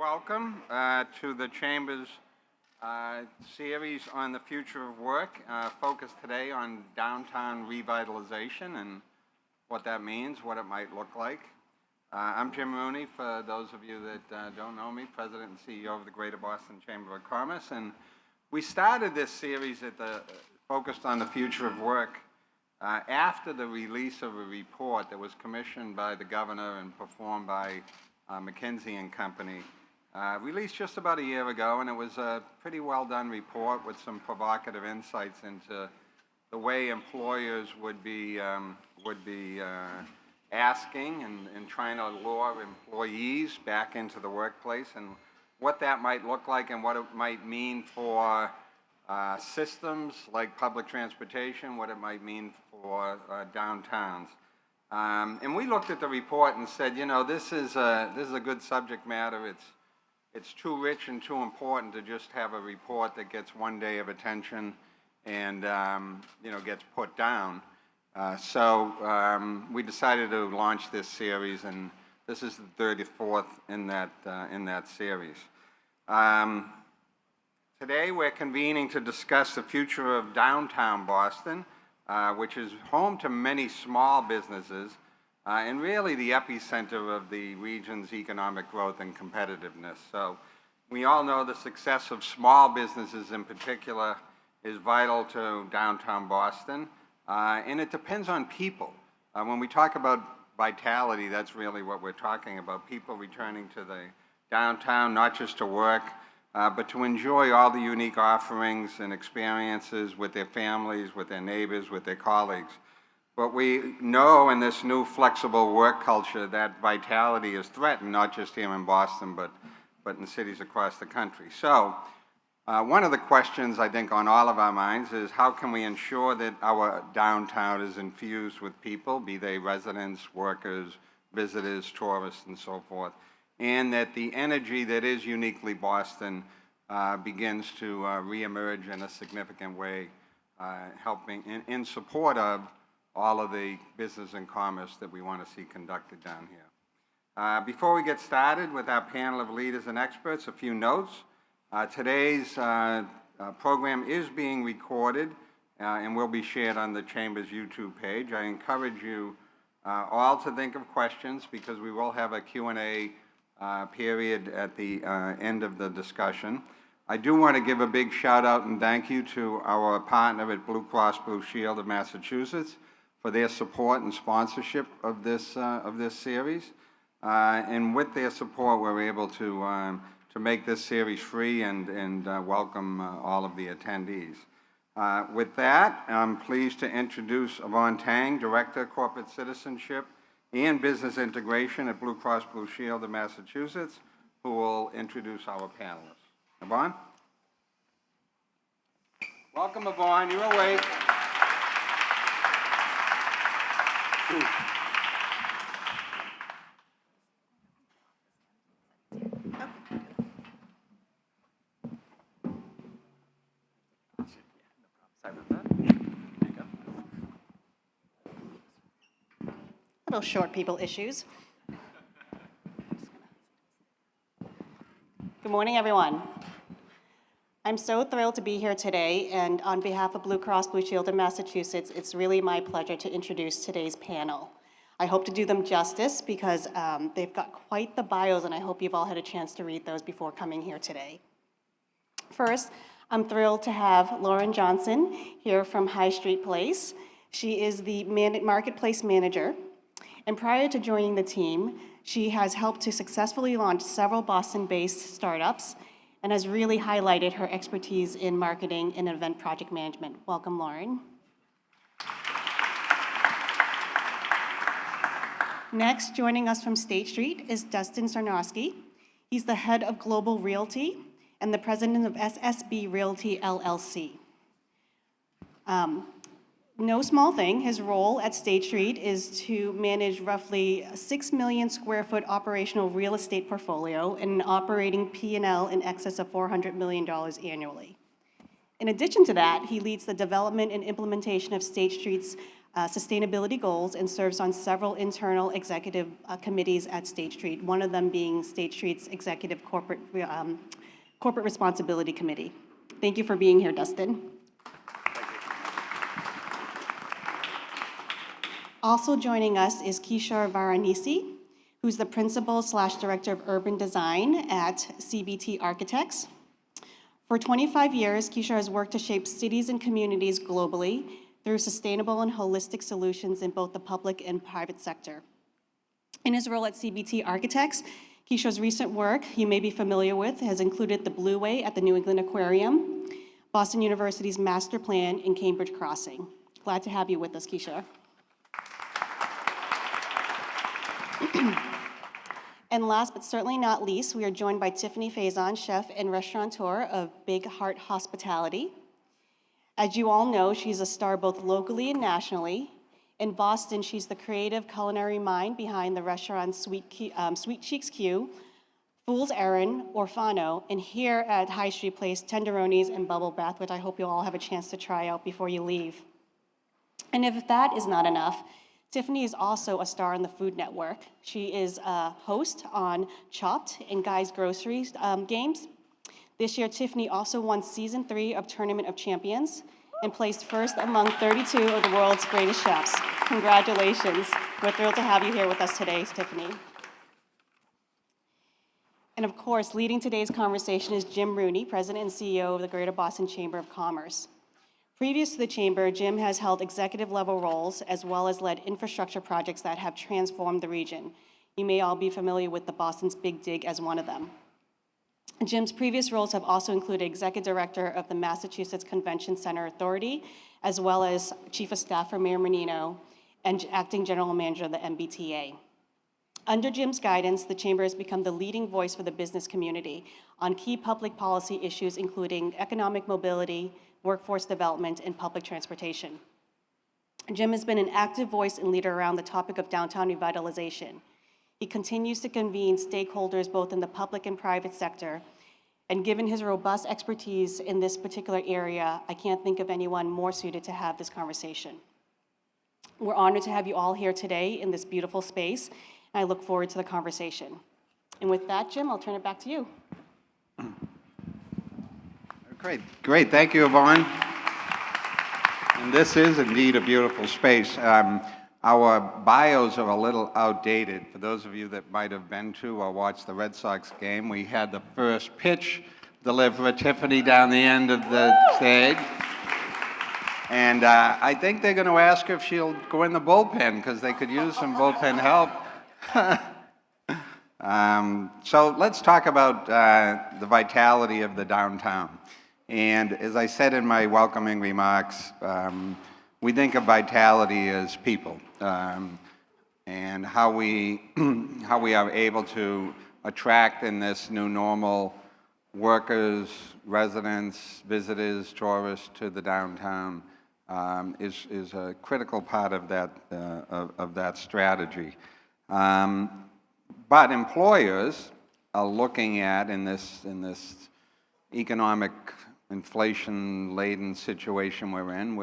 Welcome to the Chamber's series on the future of work, focused today on downtown revitalization and what that means, what it might look like. I'm Jim Rooney, for those of you that don't know me, President and CEO of the Greater Boston Chamber of Commerce, and we started this series focused on the future of work after the release of a report that was commissioned by the governor and performed by McKinsey and Company, released just about a year ago, and it was a pretty well done report with some provocative insights into the way employers would be asking and trying to lure employees back into the workplace, and what that might look like and what it might mean for systems like public transportation, what it might mean for downtowns. And we looked at the report and said, you know, this is a good subject matter. It's too rich and too important to just have a report that gets one day of attention and you know, gets put down. So we decided to launch this series, and this is the 34th in that series. Today we're convening to discuss the future of downtown Boston, which is home to many small businesses and really the epicenter of the region's economic growth and competitiveness. So we all know the success of small businesses in particular is vital to downtown Boston, and it depends on people. When we talk about vitality, that's really what we're talking about, people returning to the downtown, not just to work, but to enjoy all the unique offerings and experiences with their families, with their neighbors, with their colleagues. But we know in this new flexible work culture that vitality is threatened, not just here in Boston, but in cities across the country. So one of the questions I think on all of our minds is how can we ensure that our downtown is infused with people, be they residents, workers, visitors, tourists, and so forth, and that the energy that is uniquely Boston begins to reemerge in a significant way, helping in support of all of the business and commerce that we want to see conducted down here. Before we get started with our panel of leaders and experts, a few notes. Today's program is being recorded and will be shared on the Chamber's YouTube page. I encourage you all to think of questions, because we will have a Q&A period at the end of the discussion. I do want to give a big shout out and thank you to our partner at Blue Cross Blue Shield of Massachusetts for their support and sponsorship of this series. And with their support, we're able to make this series free and welcome all of the attendees. With that, I'm pleased to introduce Avon Tang, Director of Corporate Citizenship and Business Integration at Blue Cross Blue Shield of Massachusetts, who will introduce our panelists. Avon? Welcome, Avon. You're awake. Little short people issues. Good morning, everyone. I'm so thrilled to be here today, and on behalf of Blue Cross Blue Shield of Massachusetts, it's really my pleasure to introduce today's panel. I hope to do them justice because they've got quite the bios, and I hope you've all had a chance to read those before coming here today. First, I'm thrilled to have Lauren Johnson here from High Street Place. She is the marketplace manager. And prior to joining the team, she has helped to successfully launch several Boston-based startups and has really highlighted her expertise in marketing and event project management. Welcome, Lauren. Next, joining us from State Street is Dustin Cernosky. He's the head of Global Realty and the president of SSB Realty, LLC. No small thing, his role at State Street is to manage roughly a 6 million square foot operational real estate portfolio and an operating P&L in excess of $400 million annually. In addition to that, he leads the development and implementation of State Street's sustainability goals and serves on several internal executive committees at State Street, one of them being State Street's Executive Corporate Responsibility Committee. Thank you for being here, Dustin. Also joining us is Kishore Varanasi, who's the Principal/Director of Urban Design at CBT Architects. For 25 years, Kishore has worked to shape cities and communities globally through sustainable and holistic solutions in both the public and private sector. In his role at CBT Architects, Kishore's recent work you may be familiar with has included the Blue Way at the New England Aquarium, Boston University's Master Plan, and Cambridge Crossing. Glad to have you with us, Kishore. And last but certainly not least, we are joined by Tiffany Faison, chef and restaurateur of Big Heart Hospitality. As you all know, she's a star both locally and nationally. In Boston, she's the creative culinary mind behind the restaurants Sweet Cheeks Q, Fool's Errand, Orfano, and here at High Street Place, Tenderonis and Bubble Bath, which I hope you'll all have a chance to try out before you leave. And if that is not enough, Tiffany is also a star on the Food Network. She is a host on Chopped and Guy's Groceries games. This year, Tiffany also won Season 3 of Tournament of Champions and placed first among 32 of the world's greatest chefs. Congratulations. We're thrilled to have you here with us today, Tiffany. And of course, leading today's conversation is Jim Rooney, President and CEO of the Greater Boston Chamber of Commerce. Previous to the Chamber, Jim has held executive-level roles as well as led infrastructure projects that have transformed the region. You may all be familiar with the Boston's Big Dig as one of them. Jim's previous roles have also included Executive Director of the Massachusetts Convention Center Authority, as well as Chief of Staff for Mayor Menino and Acting General Manager of the MBTA. Under Jim's guidance, the Chamber has become the leading voice for the business community on key public policy issues, including economic mobility, workforce development, and public transportation. Jim has been an active voice and leader around the topic of downtown revitalization. He continues to convene stakeholders both in the public and private sector, and given his robust expertise in this particular area, I can't think of anyone more suited to have this conversation. We're honored to have you all here today in this beautiful space, and I look forward to the conversation. And with that, Jim, I'll turn it back to you. Great. Thank you, Avon. And this is indeed a beautiful space. Our bios are a little outdated. For those of you that might have been to or watched the Red Sox game, we had the first pitch delivered Tiffany down the end of the stage. And I think they're going to ask her if she'll go in the bullpen because they could use some bullpen help. So let's talk about the vitality of the downtown. And as I said in my welcoming remarks, we think of vitality as people and how we are able to attract in this new normal workers, residents, visitors, tourists to the downtown is a critical part of that strategy. But employers are looking at in this economic inflation-laden situation we're in,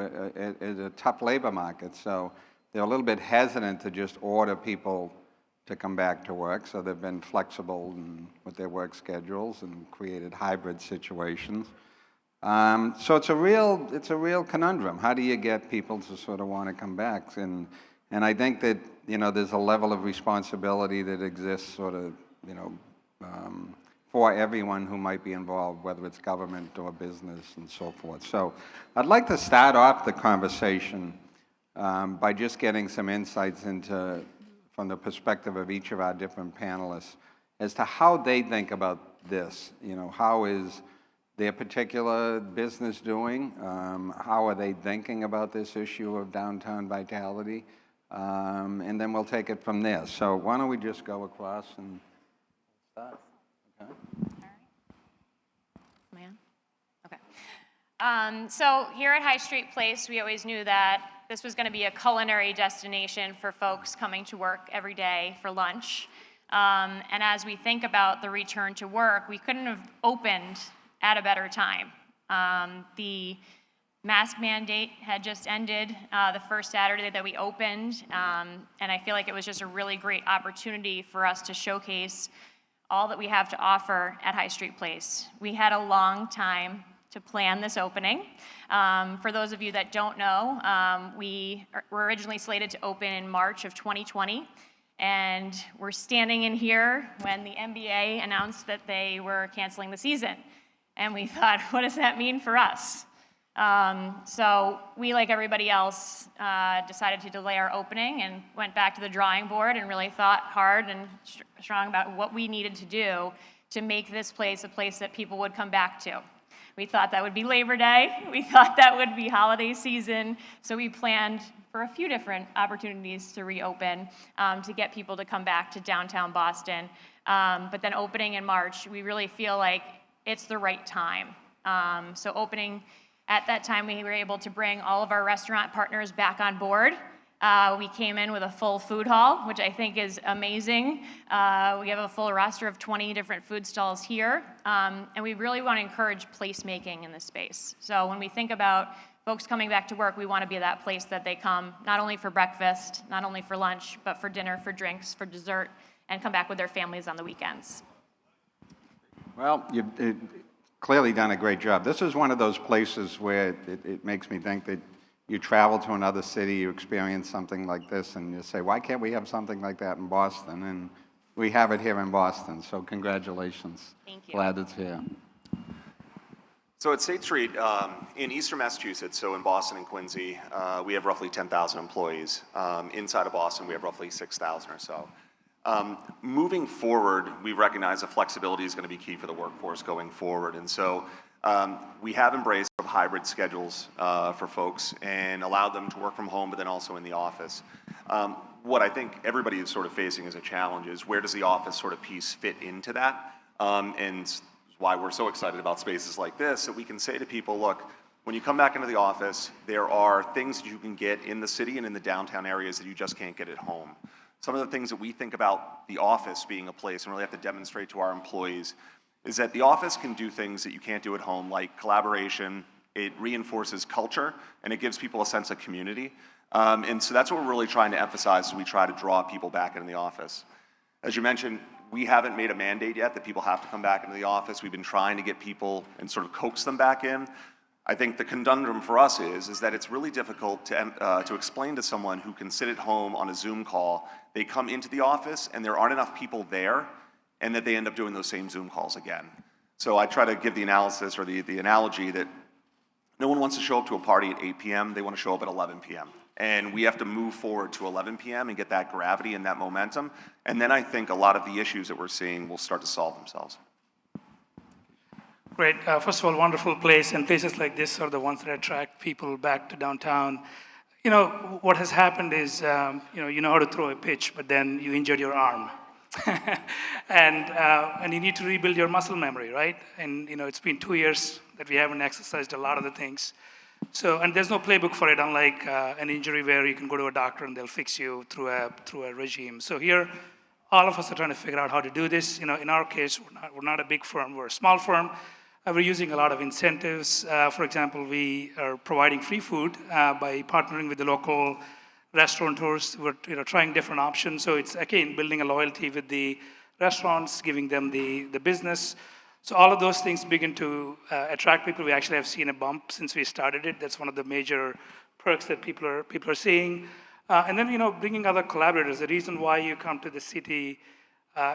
it's a tough labor market, so they're a little bit hesitant to just order people to come back to work, so they've been flexible with their work schedules and created hybrid situations. So it's a real conundrum. How do you get people to sort of want to come back? And I think that, there's a level of responsibility that exists sort of, for everyone who might be involved, whether it's government or business and so forth. So I'd like to start off the conversation by just getting some insights from the perspective of each of our different panelists as to how they think about this. How is their particular business doing? How are they thinking about this issue of downtown vitality? And then we'll take it from there. So why don't we just go across and start? Okay. All right. Man. Okay. So here at High Street Place, we always knew that this was going to be a culinary destination for folks coming to work every day for lunch. And as we think about the return to work, we couldn't have opened at a better time. The mask mandate had just ended the first Saturday that we opened, and I feel like it was just a really great opportunity for us to showcase all that we have to offer at High Street Place. We had a long time to plan this opening. For those of you that don't know, we were originally slated to open in March of 2020, and we're standing in here when the NBA announced that they were canceling the season. And we thought, what does that mean for us? So we, like everybody else, decided to delay our opening and went back to the drawing board and really thought hard and strong about what we needed to do to make this place a place that people would come back to. We thought that would be Labor Day. We thought that would be holiday season. So we planned for a few different opportunities to reopen, to get people to come back to downtown Boston. But then opening in March, we really feel like it's the right time. So opening at that time, we were able to bring all of our restaurant partners back on board. We came in with a full food hall, which I think is amazing. We have a full roster of 20 different food stalls here, and we really want to encourage placemaking in this space. So when we think about folks coming back to work, we want to be that place that they come not only for breakfast, not only for lunch, but for dinner, for drinks, for dessert, and come back with their families on the weekends. Well, you've clearly done a great job. This is one of those places where it makes me think that you travel to another city, you experience something like this, and you say, why can't we have something like that in Boston? And we have it here in Boston, so congratulations. Thank you. Glad it's here. So at State Street, in eastern Massachusetts, so in Boston and Quincy, we have roughly 10,000 employees. Inside of Boston, we have roughly 6,000 or so. Moving forward, we recognize that flexibility is going to be key for the workforce going forward. And so we have embraced hybrid schedules for folks and allowed them to work from home, but then also in the office. What I think everybody is sort of facing as a challenge is where does the office sort of piece fit into that? And why we're so excited about spaces like this, that we can say to people, look, when you come back into the office, there are things that you can get in the city and in the downtown areas that you just can't get at home. Some of the things that we think about the office being a place and really have to demonstrate to our employees is that the office can do things that you can't do at home, like collaboration. It reinforces culture, and it gives people a sense of community. And so that's what we're really trying to emphasize as we try to draw people back into the office. As you mentioned, we haven't made a mandate yet that people have to come back into the office. We've been trying to get people and sort of coax them back in. I think the conundrum for us is that it's really difficult to explain to someone who can sit at home on a Zoom call, they come into the office and there aren't enough people there, and that they end up doing those same Zoom calls again. So I try to give the analysis or the analogy that no one wants to show up to a party at 8 p.m., they want to show up at 11 p.m. And we have to move forward to 11 p.m. and get that gravity and that momentum. And then I think a lot of the issues that we're seeing will start to solve themselves. Great. First of all, wonderful place, and places like this are the ones that attract people back to downtown. You know, what has happened is, you know how to throw a pitch, but then you injured your arm. and you need to rebuild your muscle memory, right? And it's been 2 years that we haven't exercised a lot of the things. So, and there's no playbook for it, unlike an injury where you can go to a doctor and they'll fix you through a regime. So here, all of us are trying to figure out how to do this. In our case, we're not a big firm, we're a small firm. We're using a lot of incentives. For example, we are providing free food by partnering with the local restaurateurs. We're trying different options. So it's, again, building a loyalty with the restaurants, giving them the business. So all of those things begin to attract people. We actually have seen a bump since we started it. That's one of the major perks that people are seeing. And then, bringing other collaborators. The reason why you come to the city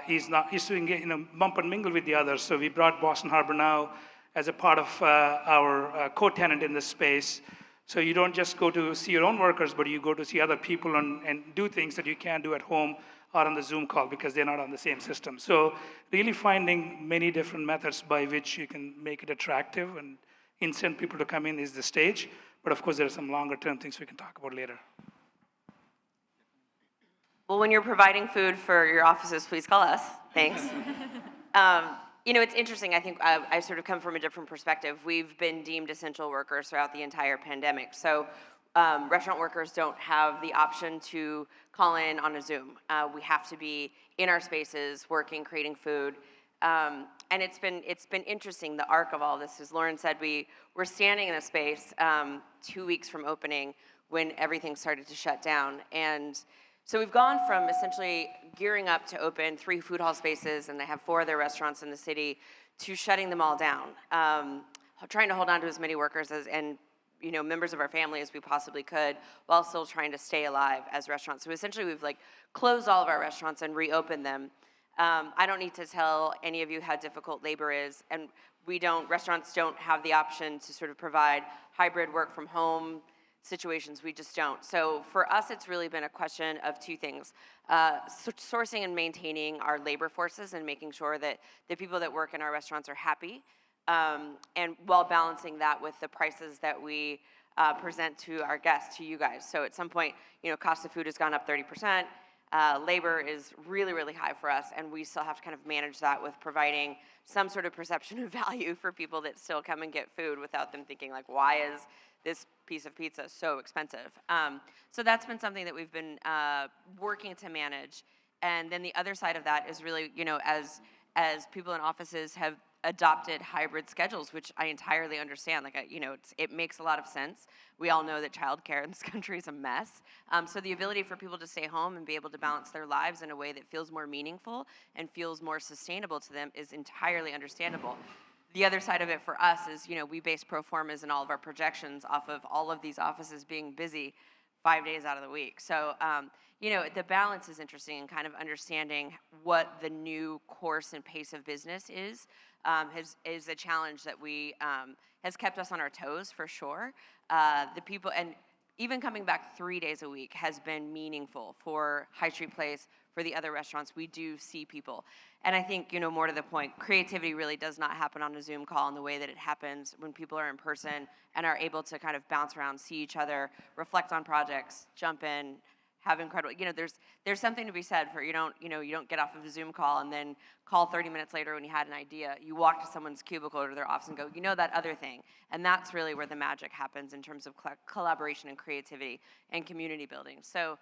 is to engage, bump and mingle with the others. So we brought Boston Harbor Now as a part of our co-tenant in this space. So you don't just go to see your own workers, but you go to see other people and do things that you can't do at home or on the Zoom call because they're not on the same system. So really finding many different methods by which you can make it attractive and incent people to come in is the stage. But of course, there are some longer term things we can talk about later. Well, when you're providing food for your offices, please call us. Thanks. It's interesting. I think I sort of come from a different perspective. We've been deemed essential workers throughout the entire pandemic. So restaurant workers don't have the option to call in on a Zoom. We have to be in our spaces, working, creating food. And it's been interesting. The arc of all this, as Lauren said, we're standing in a space 2 weeks from opening when everything started to shut down. And so we've gone from essentially gearing up to open 3 food hall spaces, and they have 4 other restaurants in the city, to shutting them all down, trying to hold on to as many workers and members of our family as we possibly could, while still trying to stay alive as restaurants. So essentially, we've closed all of our restaurants and reopened them. I don't need to tell any of you how difficult labor is, and restaurants don't have the option to sort of provide hybrid work from home situations. We just don't. So for us, it's really been a question of 2 things: sourcing and maintaining our labor forces and making sure that the people that work in our restaurants are happy, and while balancing that with the prices that we present to our guests, to you guys. So at some point, cost of food has gone up 30%. Labor is really, really high for us, and we still have to kind of manage that with providing some sort of perception of value for people that still come and get food without them thinking why is this piece of pizza so expensive? So that's been something that we've been working to manage. And then the other side of that is really, as people in offices have adopted hybrid schedules, which I entirely understand. It makes a lot of sense. We all know that childcare in this country is a mess. So the ability for people to stay home and be able to balance their lives in a way that feels more meaningful and feels more sustainable to them is entirely understandable. The other side of it for us is, we base pro formas and all of our projections off of all of these offices being busy 5 days out of the week. So, the balance is interesting, and kind of understanding what the new course and pace of business is a challenge that has kept us on our toes for sure. The people, and even coming back 3 days a week has been meaningful for High Street Place, for the other restaurants. We do see people. And I think, more to the point, creativity really does not happen on a Zoom call in the way that it happens when people are in person and are able to kind of bounce around, see each other, reflect on projects, jump in, have incredible, there's something to be said for you don't get off of a Zoom call and then call 30 minutes later when you had an idea. You walk to someone's cubicle or to their office and go, that other thing. And that's really where the magic happens in terms of collaboration and creativity and community building. So,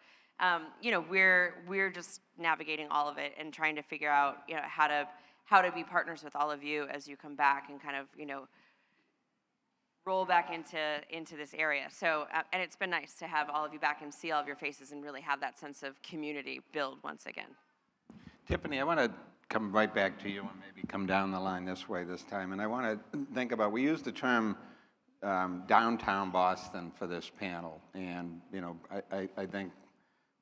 we're just navigating all of it and trying to figure out, how to be partners with all of you as you come back and kind of, roll back into this area. So, and it's been nice to have all of you back and see all of your faces and really have that sense of community build once again. Tiffany, I want to come right back to you and maybe come down the line this way this time. And I want to think about, we use the term downtown Boston for this panel. And, I think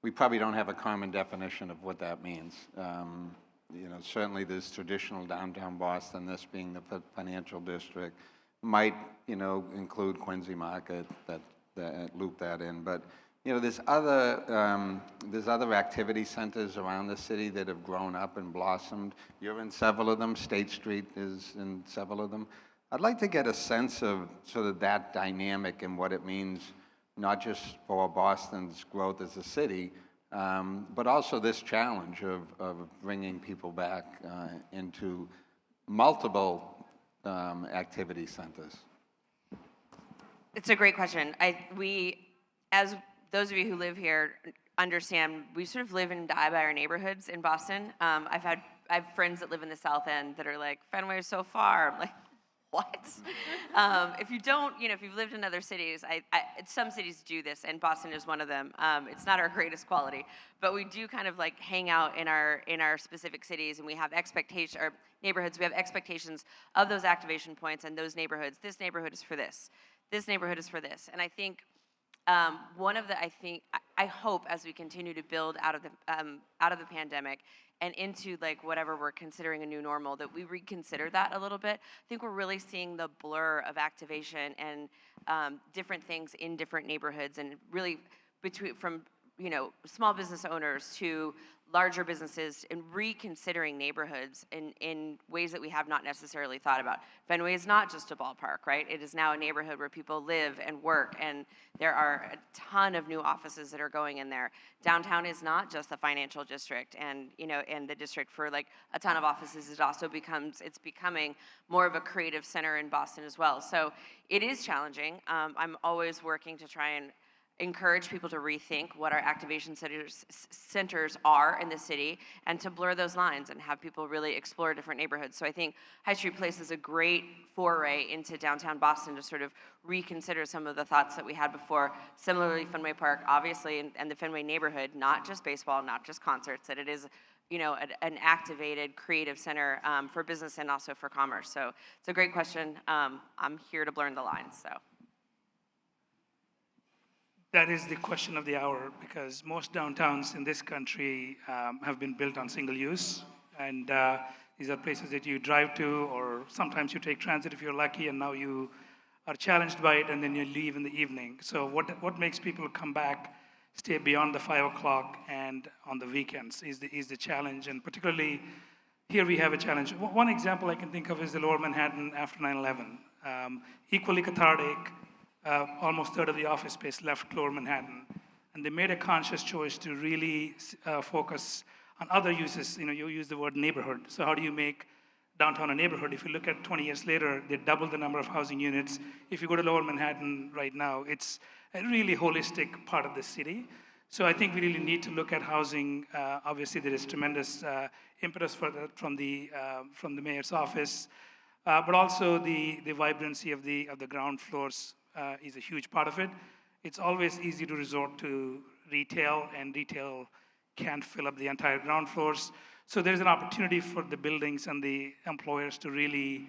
we probably don't have a common definition of what that means. Certainly there's traditional downtown Boston, this being the financial district, might, include Quincy Market, that loop that in. But, there's other activity centers around the city that have grown up and blossomed. You're in several of them. State Street is in several of them. I'd like to get a sense of sort of that dynamic and what it means, not just for Boston's growth as a city, but also this challenge of bringing people back into multiple activity centers. It's a great question. As those of you who live here understand, we sort of live and die by our neighborhoods in Boston. I have friends that live in the South End that are like, Fenway is so far. I'm like, what? If you don't, if you've lived in other cities, some cities do this, and Boston is one of them. It's not our greatest quality, but we do kind of hang out in our specific cities, and we have our neighborhoods. We have expectations of those activation points and those neighborhoods. This neighborhood is for this. This neighborhood is for this. And I think I hope as we continue to build out of the pandemic and into whatever we're considering a new normal, that we reconsider that a little bit. I think we're really seeing the blur of activation and different things in different neighborhoods, and really from small business owners to larger businesses, and reconsidering neighborhoods in ways that we have not necessarily thought about. Fenway is not just a ballpark, right? It is now a neighborhood where people live and work, and there are a ton of new offices that are going in there. Downtown is not just the financial district, and the district for a ton of offices. It's becoming more of a creative center in Boston as well. So it is challenging. I'm always working to try and encourage people to rethink what our activation centers are in the city and to blur those lines and have people really explore different neighborhoods. So I think High Street Place is a great foray into downtown Boston to sort of reconsider some of the thoughts that we had before. Similarly, Fenway Park, obviously, and the Fenway neighborhood, not just baseball, not just concerts, that it is an activated creative center for business and also for commerce. So it's a great question. I'm here to blur the lines, so. That is the question of the hour, because most downtowns in this country have been built on single use. And these are places that you drive to, or sometimes you take transit if you're lucky, and now you are challenged by it, and then you leave in the evening. So what makes people come back, stay beyond the 5 o'clock and on the weekends is the challenge. And particularly here we have a challenge. One example I can think of is the Lower Manhattan after 9/11. Equally cathartic. Almost a third of the office space left Lower Manhattan. And they made a conscious choice to really focus on other uses. You use the word neighborhood. So how do you make downtown a neighborhood? If you look at 20 years later, they doubled the number of housing units. If you go to Lower Manhattan right now, it's a really holistic part of the city. So I think we really need to look at housing. Obviously, there is tremendous impetus for that from the mayor's office, but also the vibrancy of the ground floors is a huge part of it. It's always easy to resort to retail, and retail can't fill up the entire ground floors. So there's an opportunity for the buildings and the employers to really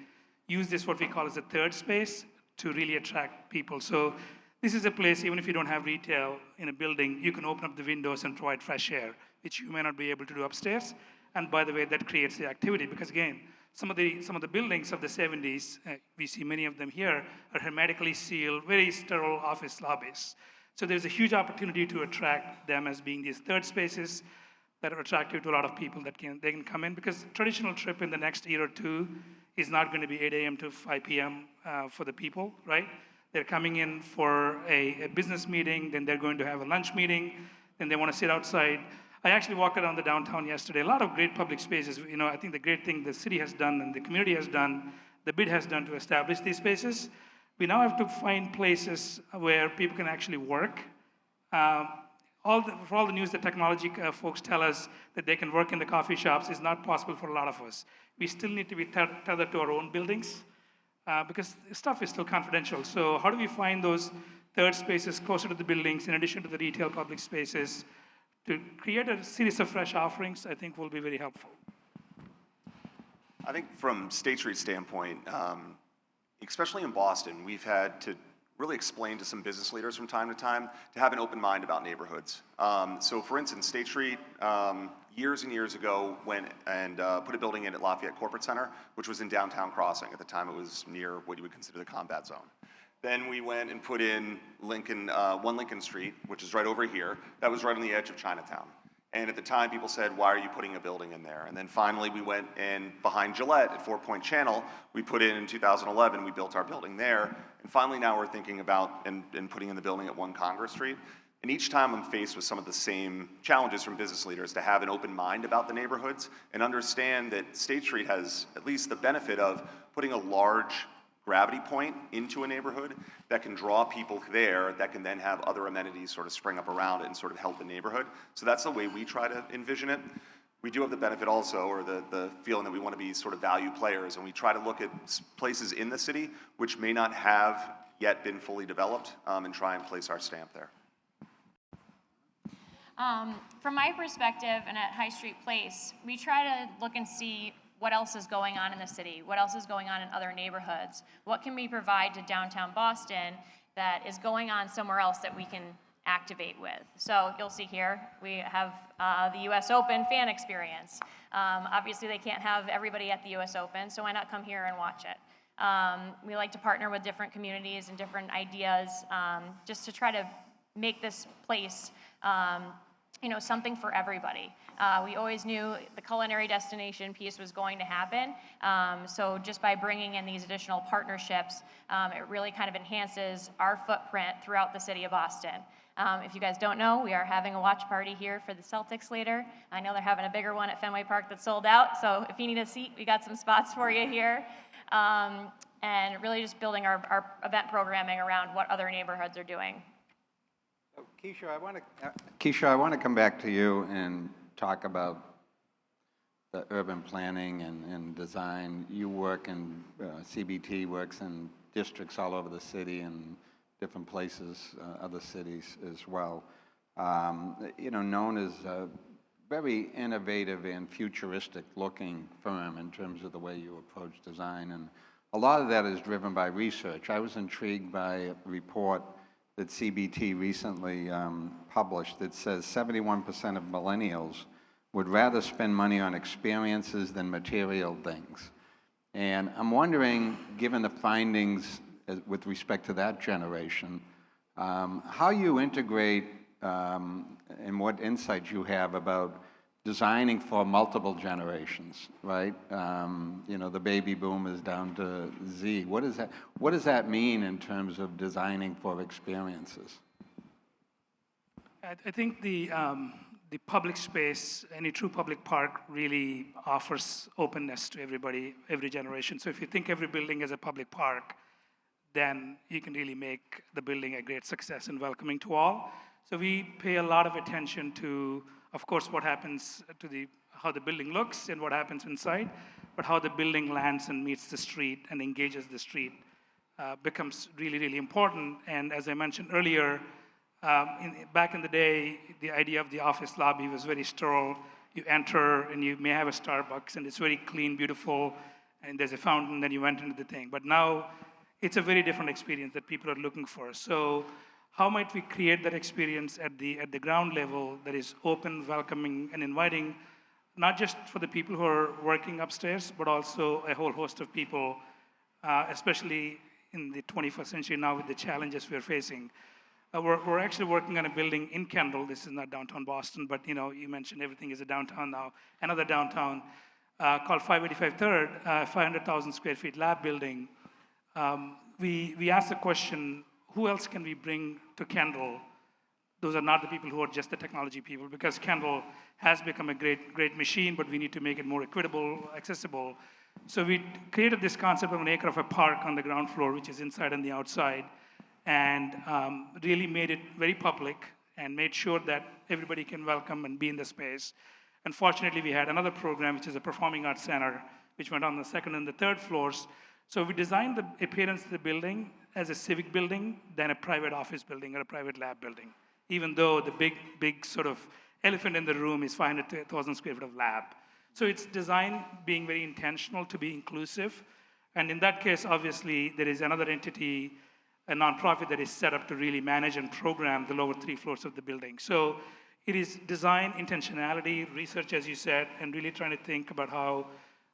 use this, what we call as a third space, to really attract people. So this is a place, even if you don't have retail in a building, you can open up the windows and provide fresh air, which you may not be able to do upstairs. And by the way, that creates the activity, because again, some of the buildings of the 70s, we see many of them here, are hermetically sealed, very sterile office lobbies. So there's a huge opportunity to attract them as being these third spaces that are attractive to a lot of people that they can come in, because traditional trip in the next year or two is not going to be 8 a.m. to 5 p.m. For the people, right? They're coming in for a business meeting, then they're going to have a lunch meeting, then they want to sit outside. I actually walked around the downtown yesterday. A lot of great public spaces. I think the great thing the city has done and the community has done, the BID has done to establish these spaces. We now have to find places where people can actually work. For all the news that technology folks tell us that they can work in the coffee shops is not possible for a lot of us. We still need to be tethered to our own buildings because stuff is still confidential. So how do we find those third spaces closer to the buildings in addition to the retail public spaces to create a series of fresh offerings? I think will be very helpful. I think from State Street's standpoint, especially in Boston, we've had to really explain to some business leaders from time to time to have an open mind about neighborhoods. So for instance, State Street, years and years ago, went and put a building in at Lafayette Corporate Center, which was in downtown Crossing. At the time, it was near what you would consider the combat zone. Then we went and put in Lincoln, 1 Lincoln Street, which is right over here. That was right on the edge of Chinatown. And at the time, people said, why are you putting a building in there? And then finally, we went in behind Gillette at 4 Point Channel. We put in 2011, we built our building there. And finally, now we're thinking about and putting in the building at 1 Congress Street. And each time I'm faced with some of the same challenges from business leaders to have an open mind about the neighborhoods and understand that State Street has at least the benefit of putting a large gravity point into a neighborhood that can draw people there, that can then have other amenities sort of spring up around it and sort of help the neighborhood. So that's the way we try to envision it. We do have the benefit also, or the feeling that we want to be sort of value players, and we try to look at places in the city which may not have yet been fully developed and try and place our stamp there. From my perspective, and at High Street Place, we try to look and see what else is going on in the city, what else is going on in other neighborhoods, what can we provide to downtown Boston that is going on somewhere else that we can activate with. So you'll see here, we have the US Open fan experience. Obviously they can't have everybody at the US Open, so why not come here and watch it? We like to partner with different communities and different ideas just to try to make this place something for everybody. We always knew the culinary destination piece was going to happen. So just by bringing in these additional partnerships, it really kind of enhances our footprint throughout the city of Boston. If you guys don't know, we are having a watch party here for the Celtics later. I know they're having a bigger one at Fenway Park that's sold out, so if you need a seat, we got some spots for you here. And really just building our event programming around what other neighborhoods are doing. Keisha, I want to come back to you and talk about the urban planning and design. You work in, CBT works in districts all over the city and different places, other cities as well. Known as a very innovative and futuristic looking firm in terms of the way you approach design. And a lot of that is driven by research. I was intrigued by a report that CBT recently published that says 71% of millennials would rather spend money on experiences than material things. And I'm wondering, given the findings with respect to that generation, how you integrate and what insights you have about designing for multiple generations, right? The baby boom is down to Z. What does that mean in terms of designing for experiences? I think the public space, any true public park really offers openness to everybody, every generation. So if you think every building is a public park, then you can really make the building a great success and welcoming to all. So we pay a lot of attention to, of course, what happens to how the building looks and what happens inside, but how the building lands and meets the street and engages the street becomes really, really important. And as I mentioned earlier, back in the day, the idea of the office lobby was very sterile. You enter and you may have a Starbucks and it's very clean, beautiful, and there's a fountain, then you went into the thing. But now it's a very different experience that people are looking for. So how might we create that experience at the ground level that is open, welcoming, and inviting, not just for the people who are working upstairs, but also a whole host of people, especially in the 21st century now with the challenges we're facing. We're actually working on a building in Kendall. This is not downtown Boston, but you mentioned everything is a downtown now. Another downtown called 585 3rd, 500,000 square feet lab building. We asked the question, who else can we bring to Kendall? Those are not the people who are just the technology people, because Kendall has become a great machine, but we need to make it more equitable, accessible. So we created this concept of an acre of a park on the ground floor, which is inside and the outside, and really made it very public and made sure that everybody can welcome and be in the space. Unfortunately, we had another program, which is a performing arts center, which went on the second and the third floors. So we designed the appearance of the building as a civic building than a private office building or a private lab building, even though the big sort of elephant in the room is 500,000 square feet of lab. So it's designed being very intentional to be inclusive. And in that case, obviously, there is another entity, a nonprofit that is set up to really manage and program the lower 3 floors of the building. So it is design, intentionality, research, as you said, and really trying to think about how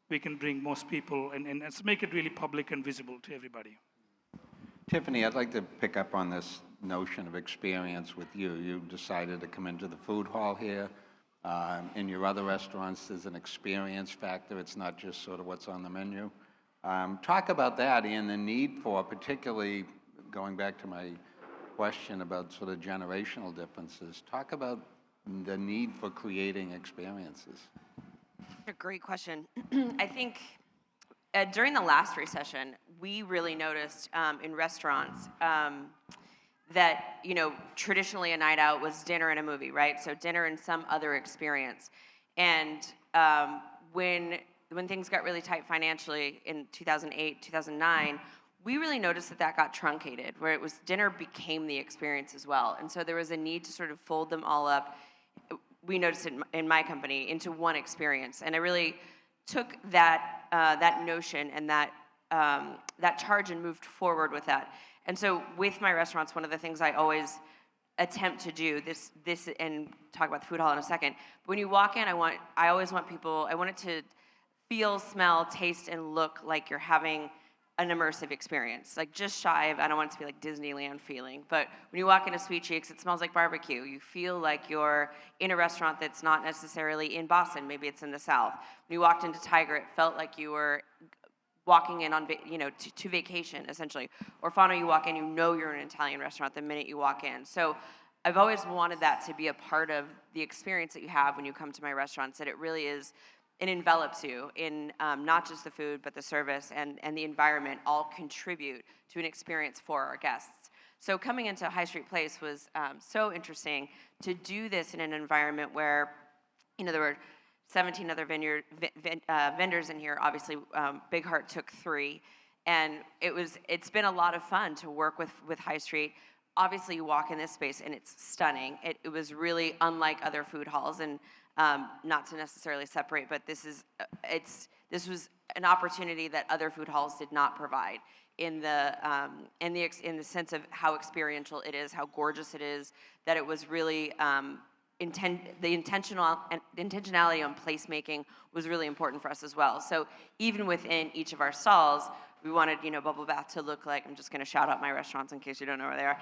we can bring most people and make it really public and visible to everybody. Tiffany, I'd like to pick up on this notion of experience with you. You decided to come into the food hall here. In your other restaurants, there's an experience factor. It's not just sort of what's on the menu. Talk about that and the need for, particularly going back to my question about sort of generational differences, talk about the need for creating experiences. A great question. I think during the last recession, we really noticed in restaurants that, traditionally a night out was dinner and a movie, right? So dinner and some other experience. And when things got really tight financially in 2008, 2009, we really noticed that got truncated, where it was dinner became the experience as well. And so there was a need to sort of fold them all up. We noticed it in my company into one experience. And I really took that notion and that charge and moved forward with that. And so with my restaurants, one of the things I always attempt to do, this and talk about the food hall in a second, but when you walk in, I always want people, I want it to feel, smell, taste, and look like you're having an immersive experience, like just shy of, I don't want it to be like Disneyland feeling, but when you walk into Sweet Cheeks, it smells like barbecue. You feel like you're in a restaurant that's not necessarily in Boston, maybe it's in the South. When you walked into Tiger, it felt like you were walking in on, to vacation, essentially. Or Fano, you walk in, you're in an Italian restaurant the minute you walk in. So I've always wanted that to be a part of the experience that you have when you come to my restaurants, that it really is, it envelops you in not just the food, but the service and the environment all contribute to an experience for our guests. So coming into High Street Place was so interesting to do this in an environment where, there were 17 other vendors in here. Obviously, Big Heart took 3. And it's been a lot of fun to work with High Street. Obviously, you walk in this space and it's stunning. It was really unlike other food halls, and not to necessarily separate, but this was an opportunity that other food halls did not provide in the sense of how experiential it is, how gorgeous it is. That it was really the intentionality on placemaking was really important for us as well. So even within each of our stalls, we wanted, Bubble Bath to look like, I'm just gonna shout out my restaurants in case you don't know where they are.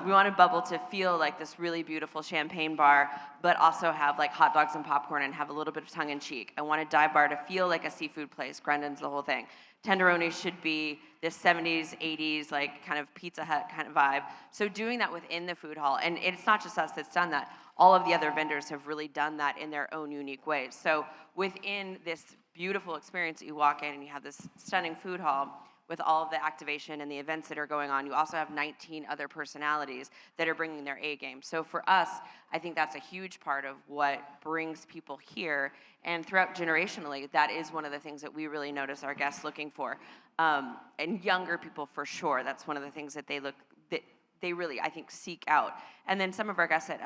We wanted Bubble to feel like this really beautiful champagne bar, but also have like hot dogs and popcorn and have a little bit of tongue in cheek. I wanted Dive Bar to feel like a seafood place, Grendon's, the whole thing. Tenderoni should be this 70s, 80s, like kind of Pizza Hut kind of vibe. So doing that within the food hall, and it's not just us that's done that, all of the other vendors have really done that in their own unique ways. So within this beautiful experience that you walk in and you have this stunning food hall with all of the activation and the events that are going on, you also have 19 other personalities that are bringing their A game. So for us, I think that's a huge part of what brings people here. And throughout generationally, that is one of the things that we really notice our guests looking for. And younger people for sure, that's one of the things that they really, I think, seek out. And then some of our guests at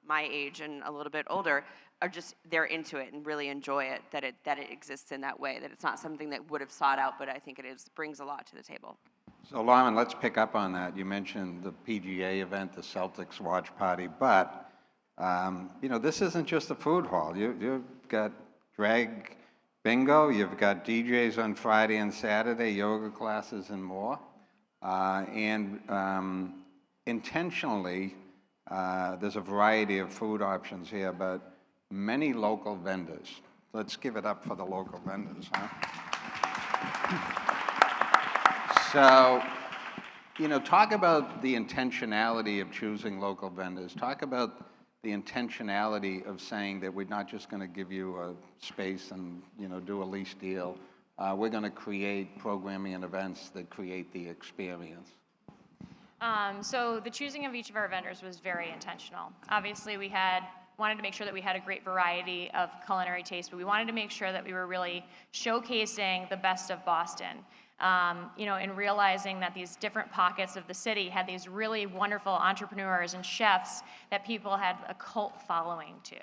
my age and a little bit older are they're into it and really enjoy it, that it exists in that way, that it's not something that would have sought out, but I think it brings a lot to the table. So Lauren, let's pick up on that. You mentioned the PGA event, the Celtics watch party, but this isn't just a food hall. You've got drag bingo, you've got DJs on Friday and Saturday, yoga classes and more. And intentionally, there's a variety of food options here, but many local vendors. Let's give it up for the local vendors, huh? So, talk about the intentionality of choosing local vendors. Talk about the intentionality of saying that we're not just going to give you a space and, do a lease deal. We're going to create programming and events that create the experience. So the choosing of each of our vendors was very intentional. Obviously, we wanted to make sure that we had a great variety of culinary taste, but we wanted to make sure that we were really showcasing the best of Boston. And realizing that these different pockets of the city had these really wonderful entrepreneurs and chefs that people had a cult following to.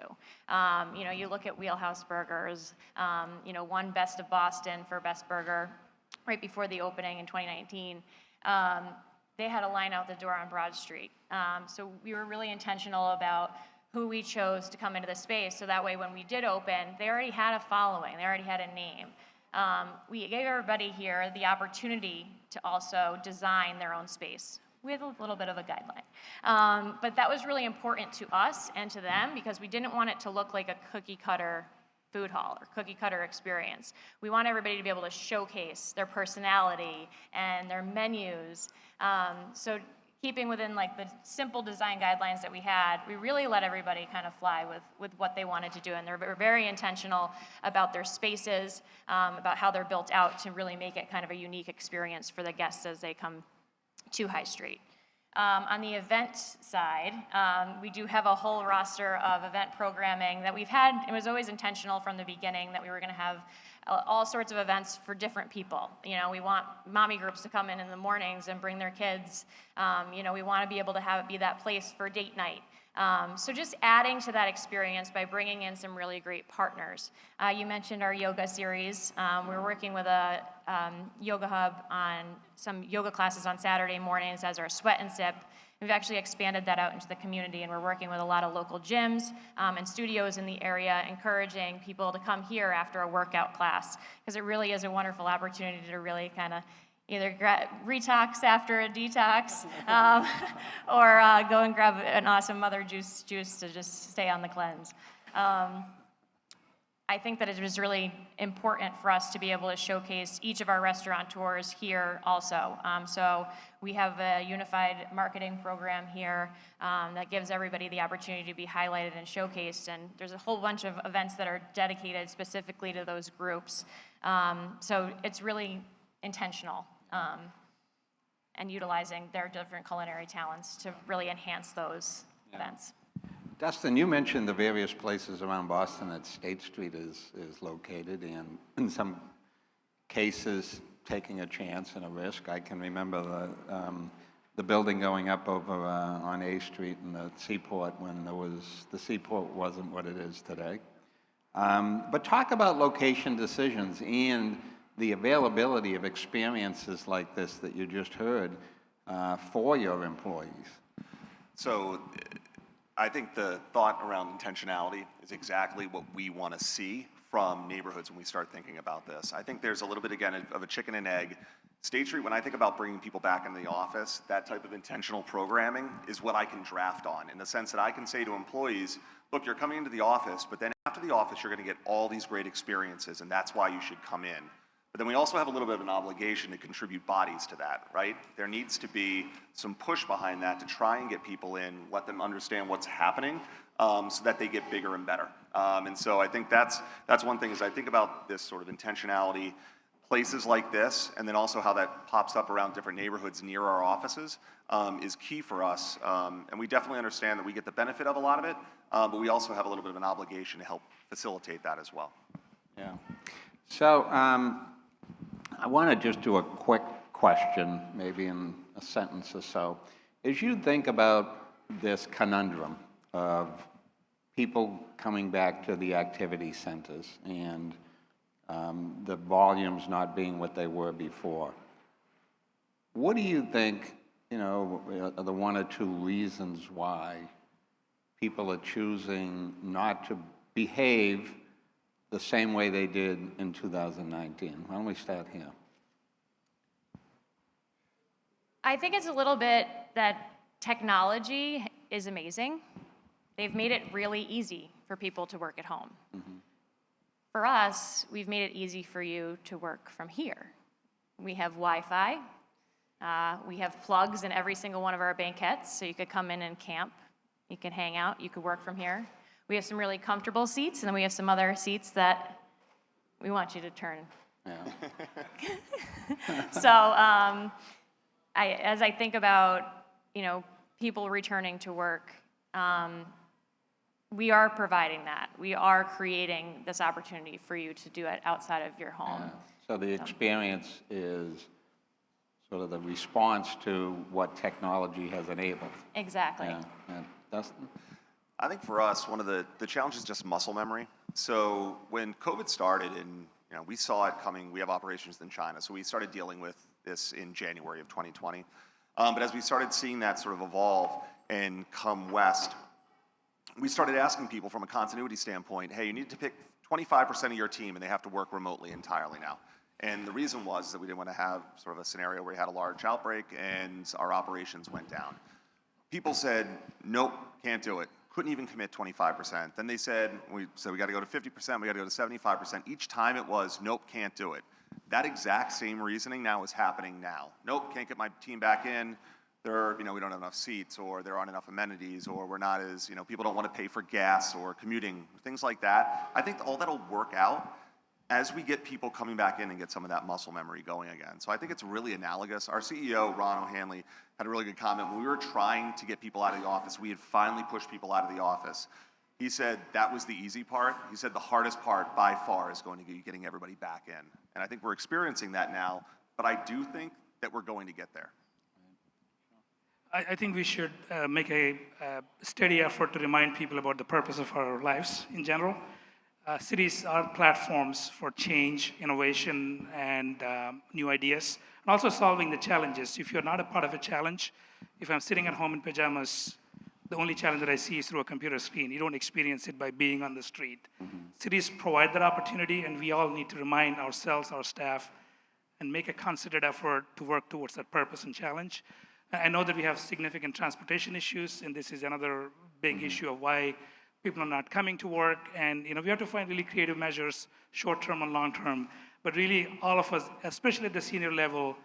You look at Wheelhouse Burgers, won Best of Boston for Best Burger right before the opening in 2019. They had a line out the door on Broad Street. So we were really intentional about who we chose to come into the space, so that way when we did open, they already had a following, they already had a name. We gave everybody here the opportunity to also design their own space with a little bit of a guideline. But that was really important to us and to them because we didn't want it to look like a cookie cutter food hall or cookie cutter experience. We want everybody to be able to showcase their personality and their menus. So keeping within like the simple design guidelines that we had, we really let everybody kind of fly with what they wanted to do. And they're very intentional about their spaces, about how they're built out to really make it kind of a unique experience for the guests as they come to High Street. On the event side, we do have a whole roster of event programming that we've had. It was always intentional from the beginning that we were going to have all sorts of events for different people. We want mommy groups to come in the mornings and bring their kids. We want to be able to have it be that place for date night. So just adding to that experience by bringing in some really great partners. You mentioned our yoga series. We're working with a yoga hub on some yoga classes on Saturday mornings as our sweat and sip. We've actually expanded that out into the community, and we're working with a lot of local gyms and studios in the area, encouraging people to come here after a workout class, because it really is a wonderful opportunity to really kind of either retox after a detox, or go and grab an awesome mother juice to just stay on the cleanse. I think that it was really important for us to be able to showcase each of our restaurateurs here also. So we have a unified marketing program here that gives everybody the opportunity to be highlighted and showcased, and there's a whole bunch of events that are dedicated specifically to those groups. So it's really intentional. and utilizing their different culinary talents to really enhance those events. Dustin, you mentioned the various places around Boston that State Street is located, and in some cases, taking a chance and a risk. I can remember the building going up over on A Street in the Seaport when the Seaport wasn't what it is today. But talk about location decisions and the availability of experiences like this that you just heard for your employees. So I think the thought around intentionality is exactly what we want to see from neighborhoods when we start thinking about this. I think there's a little bit, again, of a chicken and egg. State Street, when I think about bringing people back into the office, that type of intentional programming is what I can draft on, in the sense that I can say to employees, look, you're coming into the office, but then after the office, you're going to get all these great experiences, and that's why you should come in. But then we also have a little bit of an obligation to contribute bodies to that, right? There needs to be some push behind that to try and get people in, let them understand what's happening, so that they get bigger and better. And so I think that's one thing, as I think about this sort of intentionality, places like this, and then also how that pops up around different neighborhoods near our offices, is key for us. And we definitely understand that we get the benefit of a lot of it, but we also have a little bit of an obligation to help facilitate that as well. Yeah. So I want to just do a quick question, maybe in a sentence or so. As you think about this conundrum of people coming back to the activity centers and the volumes not being what they were before, what do you think, are the one or two reasons why people are choosing not to behave the same way they did in 2019? Why don't we start here? I think it's a little bit that technology is amazing. They've made it really easy for people to work at home. Mm-hmm. For us, we've made it easy for you to work from here. We have Wi-Fi. We have plugs in every single one of our banquettes, so you could come in and camp. You could hang out. You could work from here. We have some really comfortable seats, and then we have some other seats that we want you to turn. Yeah. So as I think about, people returning to work, we are providing that. We are creating this opportunity for you to do it outside of your home. Yeah. So the experience is sort of the response to what technology has enabled. Exactly. Yeah. And Dustin? I think for us, one of the challenges is just muscle memory. So when COVID started, and we saw it coming, we have operations in China, so we started dealing with this in January of 2020. But as we started seeing that sort of evolve and come west, we started asking people from a continuity standpoint, hey, you need to pick 25% of your team and they have to work remotely entirely now. And the reason was that we didn't want to have sort of a scenario where we had a large outbreak and our operations went down. People said, nope, can't do it. Couldn't even commit 25%. Then they said, we got to go to 50%, we got to go to 75%. Each time it was, nope, can't do it. That exact same reasoning now is happening now. Nope, can't get my team back in. We don't have enough seats, or there aren't enough amenities, or we're not as, people don't want to pay for gas or commuting, things like that. I think all that'll work out as we get people coming back in and get some of that muscle memory going again. So I think it's really analogous. Our CEO, Ron O'Hanley, had a really good comment. When we were trying to get people out of the office, we had finally pushed people out of the office. He said that was the easy part. He said the hardest part by far is going to be getting everybody back in. And I think we're experiencing that now, but I do think that we're going to get there. I think we should make a steady effort to remind people about the purpose of our lives in general. Cities are platforms for change, innovation, and new ideas, and also solving the challenges. If you're not a part of a challenge, if I'm sitting at home in pajamas, the only challenge that I see is through a computer screen. You don't experience it by being on the street. Mm-hmm. Cities provide that opportunity, and we all need to remind ourselves, our staff, and make a concerted effort to work towards that purpose and challenge. I know that we have significant transportation issues, and this is another big issue of why people are not coming to work. And we have to find really creative measures, short-term and long-term. But really, all of us, especially at the senior level,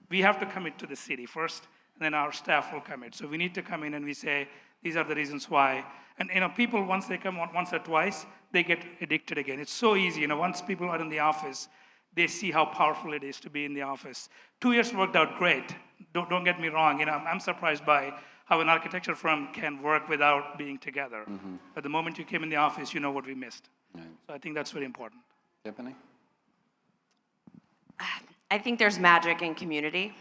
we have to commit to the city first, and then our staff will commit. So we need to come in and we say, these are the reasons why. And people, once they come once or twice, they get addicted again. It's so easy. Once people are in the office, they see how powerful it is to be in the office. 2 years worked out great. Don't get me wrong. I'm surprised by how an architecture firm can work without being together. But the moment you came in the office, you know what we missed. Right. So I think that's very important. Tiffany? I think there's magic in community,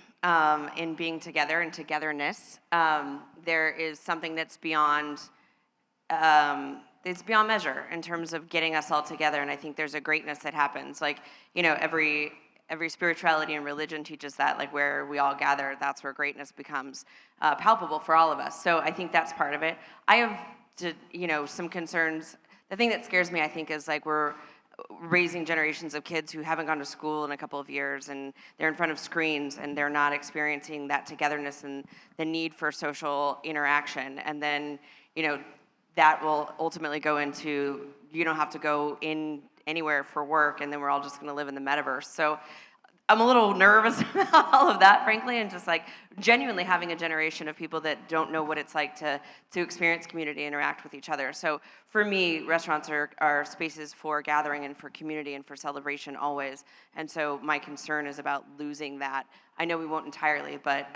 in being together and togetherness. There is something that's beyond measure in terms of getting us all together, and I think there's a greatness that happens. Like, every spirituality and religion teaches that, like, where we all gather, that's where greatness becomes palpable for all of us. So I think that's part of it. I have, some concerns. The thing that scares me, I think, is like we're raising generations of kids who haven't gone to school in a couple of years, and they're in front of screens, and they're not experiencing that togetherness and the need for social interaction. And then, that will ultimately go into, you don't have to go in anywhere for work, and then we're all just going to live in the metaverse. So I'm a little nervous about all of that, frankly, and just like genuinely having a generation of people that don't know what it's like to experience community, interact with each other. So for me, restaurants are spaces for gathering and for community and for celebration always. And so my concern is about losing that. I know we won't entirely, but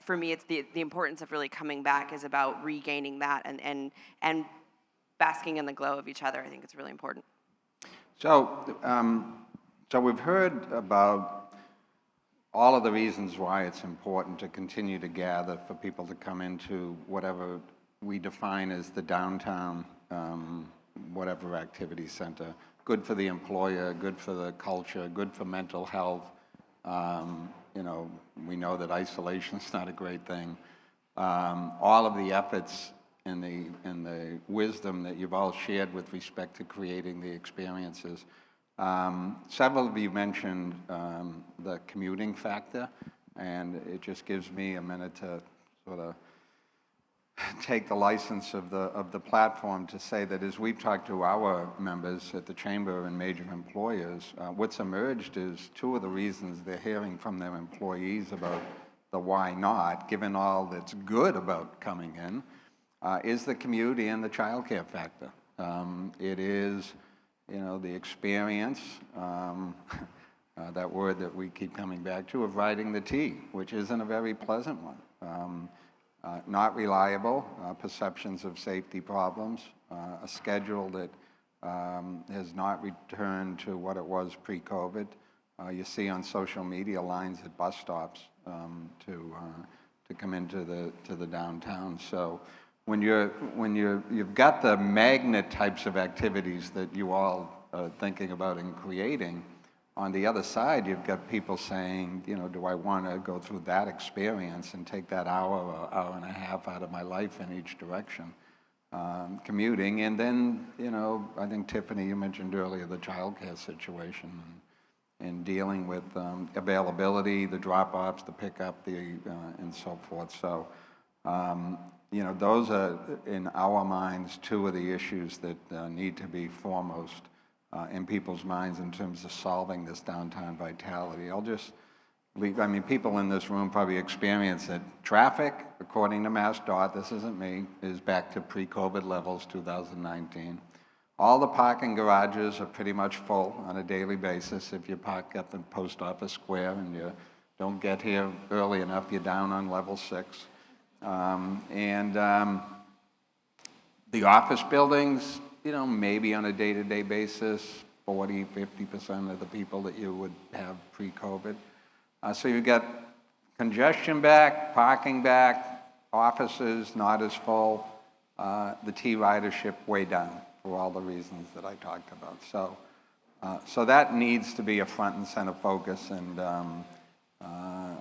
for me, it's the importance of really coming back is about regaining that and basking in the glow of each other. I think it's really important. So we've heard about all of the reasons why it's important to continue to gather, for people to come into whatever we define as the downtown, whatever activity center. Good for the employer, good for the culture, good for mental health. We know that isolation is not a great thing. All of the efforts and the wisdom that you've all shared with respect to creating the experiences. Several of you mentioned the commuting factor, and it just gives me a minute to sort of take the license of the platform to say that as we've talked to our members at the Chamber and major employers, what's emerged is two of the reasons they're hearing from their employees about the why not, given all that's good about coming in, is the community and the childcare factor. It is, the experience, that word that we keep coming back to, of riding the T, which isn't a very pleasant one. Not reliable, perceptions of safety problems, a schedule that has not returned to what it was pre-COVID. You see on social media lines at bus stops to come into the downtown. So when you've got the magnet types of activities that you all are thinking about and creating, on the other side, you've got people saying, do I want to go through that experience and take that hour or hour and a half out of my life in each direction, commuting? And then, I think, Tiffany, you mentioned earlier the childcare situation and dealing with availability, the drop-offs, the pickup, and so forth. So, those are, in our minds, two of the issues that need to be foremost in people's minds in terms of solving this downtown vitality. I'll just leave, people in this room probably experience it. Traffic, according to MassDOT, this isn't me, is back to pre-COVID levels, 2019. All the parking garages are pretty much full on a daily basis. If you park up in Post Office Square and you don't get here early enough, you're down on level 6. The office buildings, maybe on a day-to-day basis, 40, 50% of the people that you would have pre-COVID. So you've got congestion back, parking back, offices not as full, the T ridership way down for all the reasons that I talked about. So that needs to be a front and center focus, and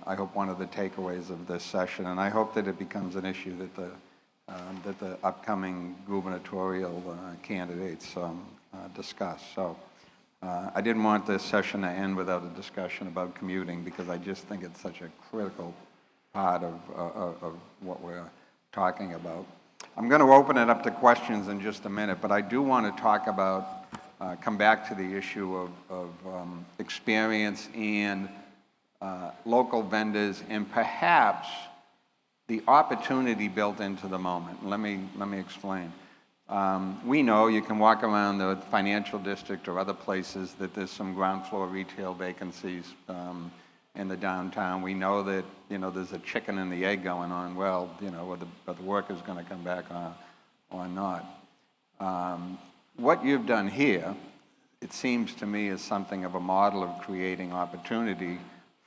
I hope one of the takeaways of this session, and I hope that it becomes an issue that the upcoming gubernatorial candidates discuss. So I didn't want this session to end without a discussion about commuting, because I just think it's such a critical part of what we're talking about. I'm going to open it up to questions in just a minute, but I do want to talk about, come back to the issue of experience and local vendors, and perhaps the opportunity built into the moment. Let me explain. We know, you can walk around the financial district or other places, that there's some ground floor retail vacancies in the downtown. We know that, there's a chicken and the egg going on. Well, are the workers going to come back or not? What you've done here, it seems to me, is something of a model of creating opportunity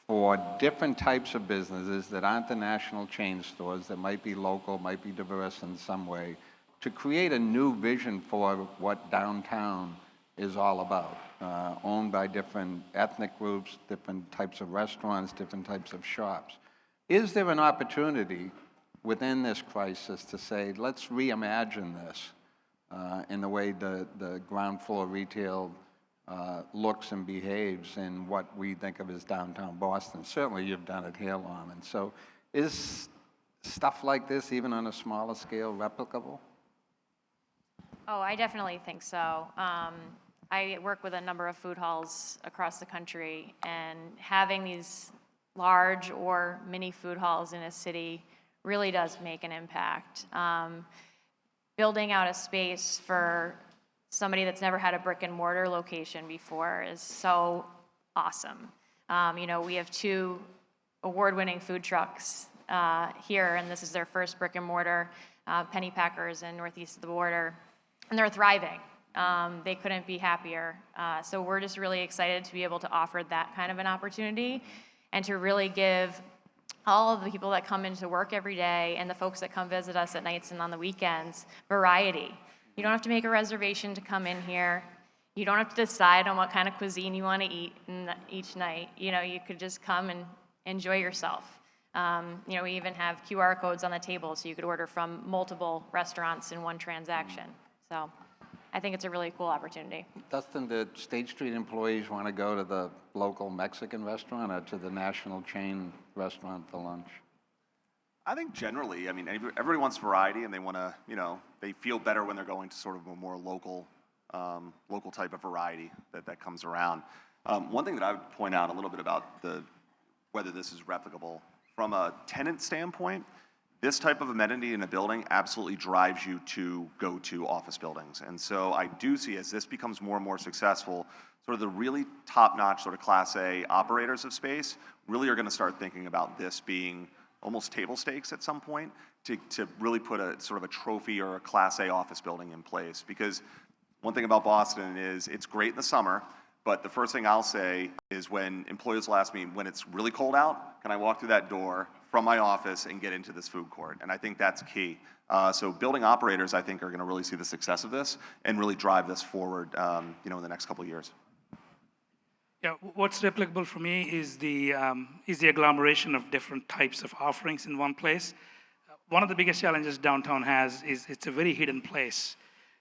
for different types of businesses that aren't the national chain stores, that might be local, might be diverse in some way, to create a new vision for what downtown is all about, owned by different ethnic groups, different types of restaurants, different types of shops. Is there an opportunity within this crisis to say, let's reimagine this in the way the ground floor retail looks and behaves in what we think of as downtown Boston? Certainly you've done it here, Lorman. So is stuff like this, even on a smaller scale, replicable? Oh, I definitely think so. I work with a number of food halls across the country, and having these large or mini food halls in a city really does make an impact. Building out a space for somebody that's never had a brick and mortar location before is so awesome. We have 2 award-winning food trucks here, and this is their first brick and mortar, Penny Packers in northeast of the border, and they're thriving. They couldn't be happier. So we're just really excited to be able to offer that kind of an opportunity and to really give all of the people that come into work every day and the folks that come visit us at nights and on the weekends variety. You don't have to make a reservation to come in here. You don't have to decide on what kind of cuisine you want to eat each night. You could just come and enjoy yourself. We even have QR codes on the table so you could order from multiple restaurants in one transaction. So I think it's a really cool opportunity. Dustin, do State Street employees want to go to the local Mexican restaurant or to the national chain restaurant for lunch? I think generally, everybody wants variety, and they want to, they feel better when they're going to sort of a more local type of variety that comes around. One thing that I would point out a little bit about whether this is replicable from a tenant standpoint, this type of amenity in a building absolutely drives you to go to office buildings. And so I do see, as this becomes more and more successful, sort of the really top-notch sort of Class A operators of space really are going to start thinking about this being almost table stakes at some point to really put a sort of a trophy or a Class A office building in place. Because one thing about Boston is it's great in the summer, but the first thing I'll say is when employees will ask me, when it's really cold out, can I walk through that door from my office and get into this food court? And I think that's key. So building operators, I think, are going to really see the success of this and really drive this forward, in the next couple of years. Yeah, what's replicable for me is the agglomeration of different types of offerings in one place. One of the biggest challenges downtown has is it's a very hidden place.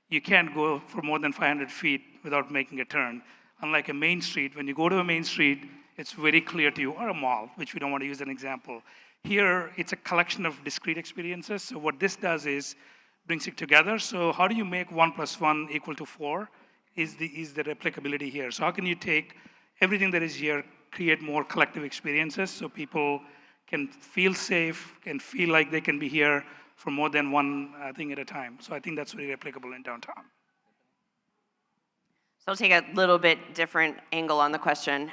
You can't go for more than 500 feet without making a turn. Unlike a main street, when you go to a main street, it's very clear to you, or a mall, which we don't want to use as an example. Here, it's a collection of discrete experiences. So what this does is brings it together. So how do you make 1 + 1 = 4 is the replicability here. So how can you take everything that is here, create more collective experiences so people can feel safe, can feel like they can be here for more than one thing at a time. So I think that's very replicable in downtown. So I'll take a little bit different angle on the question.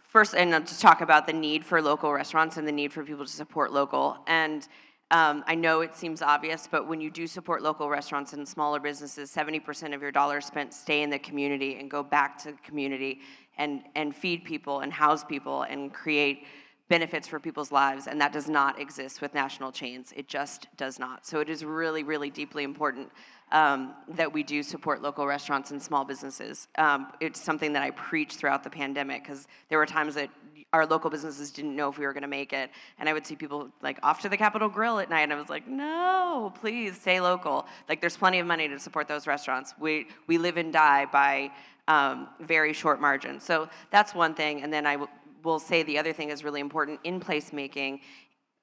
First, and I'll just talk about the need for local restaurants and the need for people to support local. And I know it seems obvious, but when you do support local restaurants and smaller businesses, 70% of your dollars spent stay in the community and go back to the community and feed people and house people and create benefits for people's lives, and that does not exist with national chains. It just does not. So it is really, really deeply important that we do support local restaurants and small businesses. It's something that I preached throughout the pandemic, because there were times that our local businesses didn't know if we were going to make it, and I would see people like off to the Capitol Grill at night, and I was like, no, please stay local. Like, there's plenty of money to support those restaurants. We live and die by very short margins. So that's one thing, and then I will say the other thing is really important in placemaking.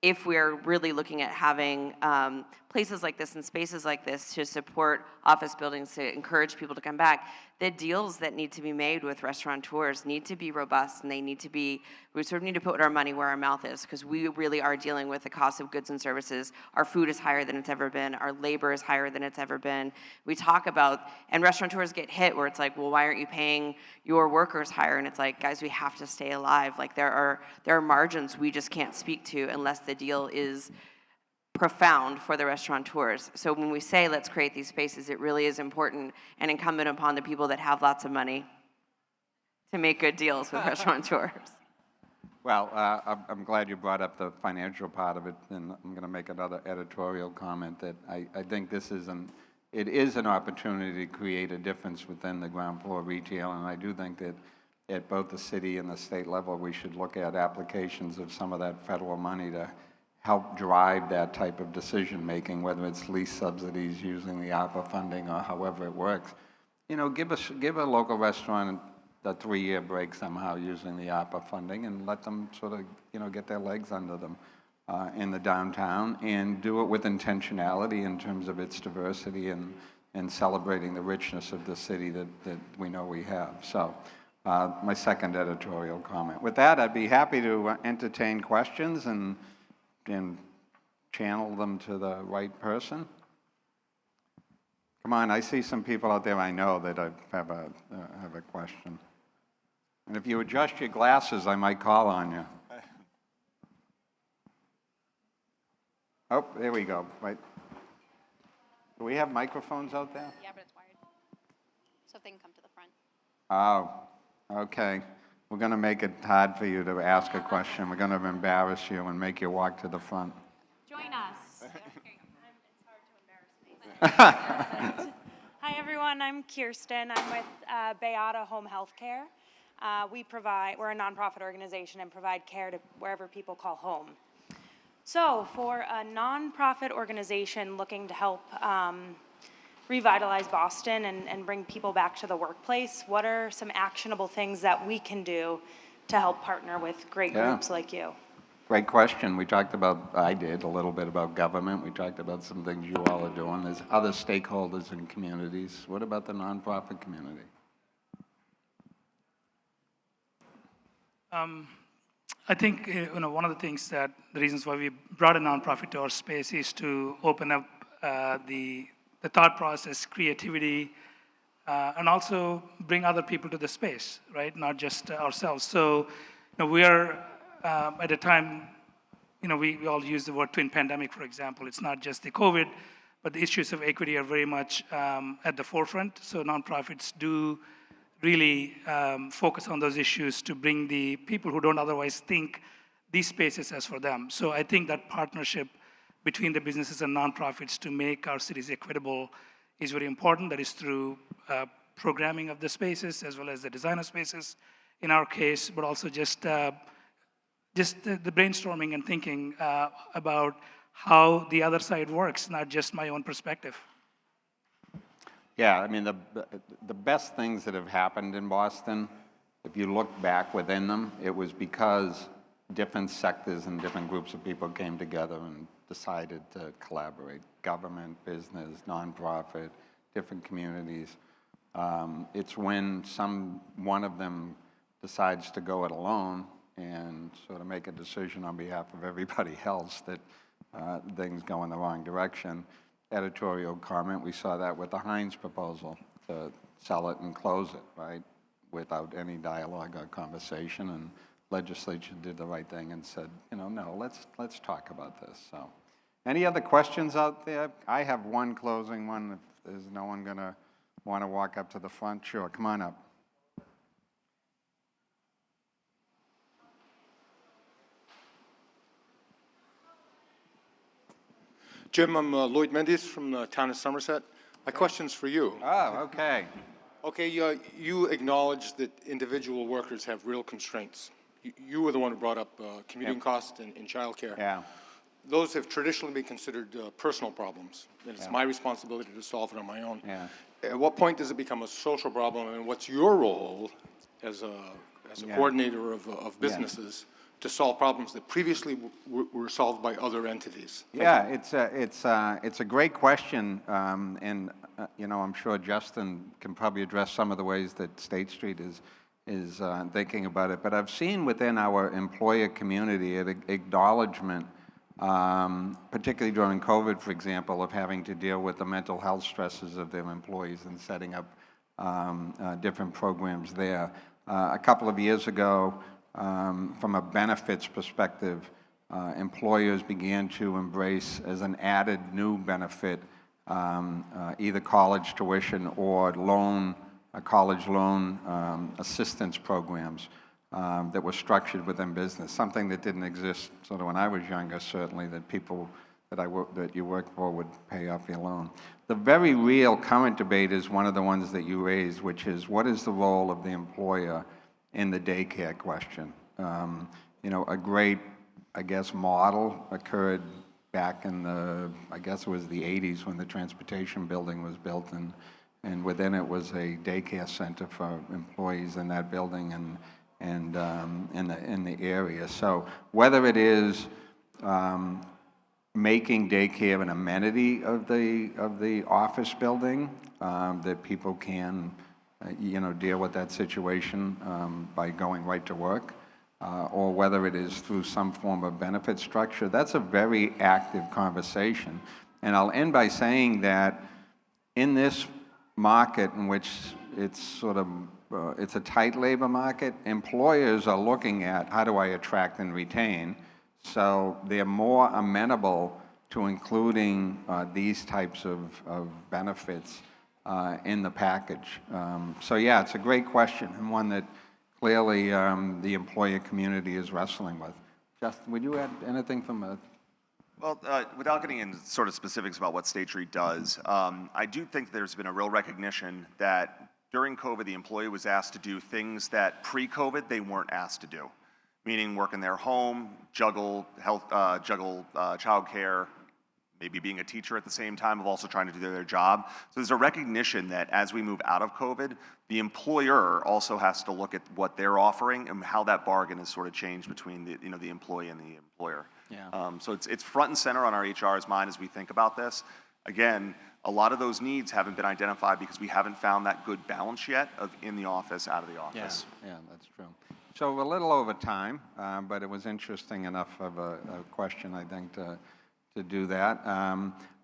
If we're really looking at having places like this and spaces like this to support office buildings, to encourage people to come back, the deals that need to be made with restaurateurs need to be robust, and we sort of need to put our money where our mouth is, because we really are dealing with the cost of goods and services. Our food is higher than it's ever been. Our labor is higher than it's ever been. We talk about, and restaurateurs get hit where it's like, well, why aren't you paying your workers higher? And it's like, guys, we have to stay alive. Like, there are margins we just can't speak to unless the deal is profound for the restaurateurs. So when we say let's create these spaces, it really is important and incumbent upon the people that have lots of money to make good deals with restaurateurs. Well, I'm glad you brought up the financial part of it, and I'm going to make another editorial comment that I think it is an opportunity to create a difference within the ground floor retail, and I do think that at both the city and the state level, we should look at applications of some of that federal money to help drive that type of decision-making, whether it's lease subsidies using the ARPA funding or however it works. You know, give a local restaurant a 3-year break somehow using the ARPA funding and let them sort of, you know, get their legs under them in the downtown, and do it with intentionality in terms of its diversity and celebrating the richness of the city that we know we have. So my second editorial comment. With that, I'd be happy to entertain questions and channel them to the right person. Come on, I see some people out there I know that have a question. And if you adjust your glasses, I might call on you. Oh, there we go. Right. Do we have microphones out there? Yeah, but it's wired. So if they can come to the front. Oh, okay. We're going to make it hard for you to ask a question. We're going to embarrass you and make you walk to the front. Join us. It's hard to embarrass me. Hi, everyone. I'm Kirsten. I'm with Beata Home Health Care. We're a nonprofit organization and provide care to wherever people call home. So for a nonprofit organization looking to help revitalize Boston and bring people back to the workplace, what are some actionable things that we can do to help partner with great groups like you? Great question. I did a little bit about government. We talked about some things you all are doing. There's other stakeholders in communities. What about the nonprofit community? I think one of the reasons why we brought a nonprofit to our space is to open up the thought process, creativity, and also bring other people to the space, right? Not just ourselves. So, we are at a time, we all use the word twin pandemic, for example. It's not just the COVID, but the issues of equity are very much at the forefront. So nonprofits do really focus on those issues to bring the people who don't otherwise think these spaces as for them. So I think that partnership between the businesses and nonprofits to make our cities equitable is very important. That is through programming of the spaces as well as the design of spaces in our case, but also just the brainstorming and thinking about how the other side works, not just my own perspective. Yeah, I mean, the best things that have happened in Boston, if you look back within them, it was because different sectors and different groups of people came together and decided to collaborate. Government, business, nonprofit, different communities. It's when one of them decides to go it alone and sort of make a decision on behalf of everybody else that things go in the wrong direction. Editorial comment, we saw that with the Heinz proposal to sell it and close it, right, without any dialogue or conversation, and legislature did the right thing and said, no, let's talk about this. So, any other questions out there? I have one closing one. If there's no one going to want to walk up to the front, sure, come on up. Jim, I'm Lloyd Mendes from the town of Somerset. My question's for you. Oh, okay. Okay, you acknowledge that individual workers have real constraints. You were the one who brought up commuting costs and childcare. Yeah. Those have traditionally been considered personal problems, and it's my responsibility to solve it on my own. Yeah. At what point does it become a social problem, and what's your role as a coordinator of businesses to solve problems that previously were solved by other entities? Yeah, it's a great question, and you know, I'm sure Justin can probably address some of the ways that State Street is thinking about it. But I've seen within our employer community an acknowledgement, particularly during COVID, for example, of having to deal with the mental health stresses of their employees and setting up different programs there. A couple of years ago, from a benefits perspective, employers began to embrace as an added new benefit either college tuition or college loan assistance programs that were structured within business, something that didn't exist sort of when I was younger, certainly, that people that you work for would pay off your loan. The very real current debate is one of the ones that you raised, which is what is the role of the employer in the daycare question? You know, a great, I guess, model occurred back in the, I guess it was the 80s when the transportation building was built, and within it was a daycare center for employees in that building and in the area. So whether it is making daycare an amenity of the office building, that people can you know, deal with that situation by going right to work, or whether it is through some form of benefit structure, that's a very active conversation. And I'll end by saying that in this market in which it's sort of it's a tight labor market, employers are looking at how do I attract and retain, so they're more amenable to including these types of benefits in the package. So yeah, it's a great question, and one that clearly the employer community is wrestling with. Justin, would you add anything from a... Well, without getting into sort of specifics about what State Street does, I do think there's been a real recognition that during COVID, the employee was asked to do things that pre-COVID they weren't asked to do, meaning work in their home, juggle childcare, maybe being a teacher at the same time of also trying to do their job. So there's a recognition that as we move out of COVID, the employer also has to look at what they're offering and how that bargain has sort of changed between the employee and the employer. Yeah. So it's front and center on our HR's mind as we think about this. Again, a lot of those needs haven't been identified because we haven't found that good balance yet of in the office, out of the office. Yeah, that's true. So a little over time, but it was interesting enough of a question, I think, to do that.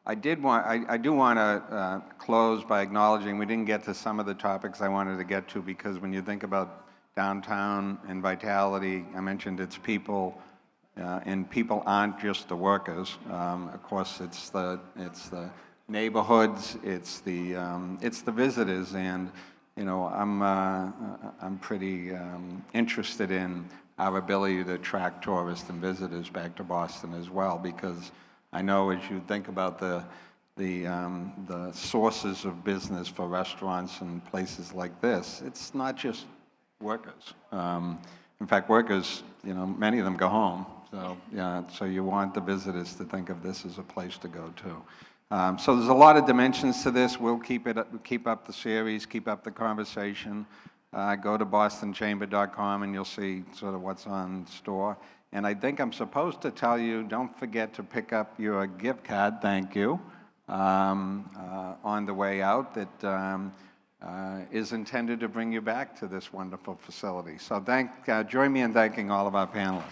I do want to close by acknowledging we didn't get to some of the topics I wanted to get to, because when you think about downtown and vitality, I mentioned it's people, and people aren't just the workers. Of course, it's the neighborhoods, it's the visitors, and you know, I'm pretty interested in our ability to attract tourists and visitors back to Boston as well, because I know as you think about the sources of business for restaurants and places like this, it's not just workers. In fact, workers, you know, many of them go home. So yeah, so you want the visitors to think of this as a place to go to. So there's a lot of dimensions to this. We'll keep up the series, keep up the conversation. Go to bostonchamber.com and you'll see sort of what's on store. And I think I'm supposed to tell you, don't forget to pick up your gift card, thank you, on the way out that is intended to bring you back to this wonderful facility. So join me in thanking all of our panelists.